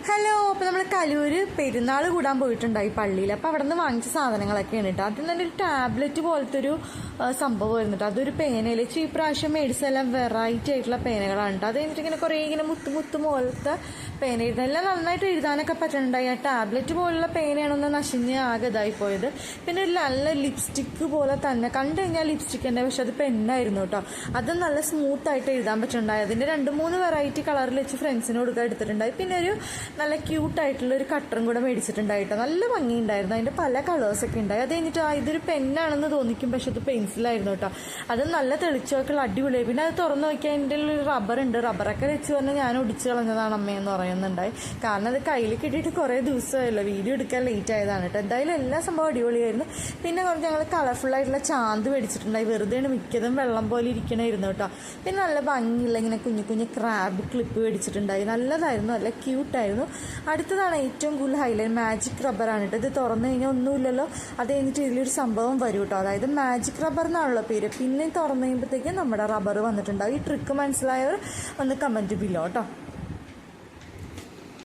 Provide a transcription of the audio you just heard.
Hello. അപ്പോൾ നമ്മൾ കലൂര് പെരുന്നാൾ കൂടാൻ പോയിട്ടുണ്ടായി പള്ളിയിൽ. അപ്പോൾ അവിടെ നിന്ന് വാങ്ങിച്ച സാധനങ്ങളൊക്കെയാണ് കേട്ടോ. അതിൽ തന്നെ ഒരു ടാബ്ലറ്റ് പോലത്തെ ഒരു സംഭവമായിരുന്നു കേട്ടോ. അതൊരു പേനയിൽ ഈ പ്രാവശ്യം മേടിച്ചെല്ലാം വെറൈറ്റി ആയിട്ടുള്ള പേനകളാണ് കേട്ടോ. അത് കഴിഞ്ഞിട്ട് ഇങ്ങനെ കുറേ ഇങ്ങനെ മുത്ത് പോലത്തെ പേന എഴുതാൻ എല്ലാം നന്നായിട്ട് എഴുതാനൊക്കെ പറ്റുന്നുണ്ടായി. ആ ടാബ്ലറ്റ് പോലുള്ള പേനയാണൊന്ന് നശിഞ്ഞ് ആകെ ഇതായി പോയത്. പിന്നെ ഒരു നല്ല ലിപ്സ്റ്റിക്ക് പോലെ തന്നെ കണ്ടു കഴിഞ്ഞാൽ ലിപ്സ്റ്റിക്ക് തന്നെ, പക്ഷെ അത് പെന്നായിരുന്നു കേട്ടോ. അത് നല്ല സ്മൂത്തായിട്ട് എഴുതാൻ പറ്റുന്നുണ്ടായി. അതിൻ്റെ 2-3 വെറൈറ്റി കളറിൽ വെച്ച് ഫ്രണ്ട്സിന് കൊടുക്കാൻ എടുത്തിട്ടുണ്ടായി. പിന്നെ ഒരു നല്ല ക്യൂട്ടായിട്ടുള്ള ഒരു കട്ടറും കൂടെ മേടിച്ചിട്ടുണ്ടായിട്ടോ. നല്ല ഭംഗിയുണ്ടായിരുന്നു. അതിൻ്റെ പല കളേഴ്സൊക്കെ ഉണ്ടായി. അത് കഴിഞ്ഞിട്ട് ഇതൊരു പെന്നാണെന്ന് തോന്നിക്കും, പക്ഷെ അത് പെൻസിലായിരുന്നു കേട്ടോ. അത് നല്ല തെളിച്ചൊക്കെയുള്ള അടിപൊളിയായി. പിന്നെ അത് തുറന്നു നോക്കിയാൽ അതിൻ്റെ ഒരു റബ്ബറുണ്ട്. റബ്ബറൊക്കെ വെച്ച് പറഞ്ഞാൽ ഞാൻ ഒടിച്ച് കളഞ്ഞതാണ് അമ്മയെന്ന് പറയുന്നുണ്ടായി. കാരണം അത് കയ്യിൽ കിട്ടിയിട്ട് കുറേ ദിവസമായല്ലോ, വീഡിയോ എടുക്കാൻ ലേറ്റ് ആയതാണ് കേട്ടോ. എന്തായാലും എല്ലാ സംഭവം അടിപൊളിയായിരുന്നു. പിന്നെ കുറച്ച് ഞങ്ങൾ കളർഫുള്ളായിട്ടുള്ള ചാന്ത് മേടിച്ചിട്ടുണ്ടായി. വെറുതെയാണ് മിക്കതും വെള്ളം പോലെ ഇരിക്കണമായിരുന്നു കേട്ടോ. പിന്നെ നല്ല ഭംഗിയുള്ള ഇങ്ങനെ കുഞ്ഞു ക്രാബ് ക്ലിപ്പ് മേടിച്ചിട്ടുണ്ടായി. നല്ലതായിരുന്നു, നല്ല ക്യൂട്ടായിരുന്നു. അടുത്തതാണ് ഏറ്റവും കൂടുതൽ ഹൈലൈറ്റ്, മാജിക് റബ്ബറാണ് കേട്ടോ. ഇത് തുറന്നു കഴിഞ്ഞാൽ ഒന്നുമില്ലല്ലോ. അത് കഴിഞ്ഞിട്ട് ഇതിലൊരു സംഭവം വരും കേട്ടോ. അതായത് മാജിക് റബ്ബർ എന്നാണല്ലോ പേര്. പിന്നെ തുറന്നു കഴിയുമ്പോഴത്തേക്കും നമ്മുടെ റബ്ബർ വന്നിട്ടുണ്ടാവും. ഈ ട്രിക്ക് മനസ്സിലായവർ ഒന്ന് കമൻറ്റ് ബില്ലോ കേട്ടോ.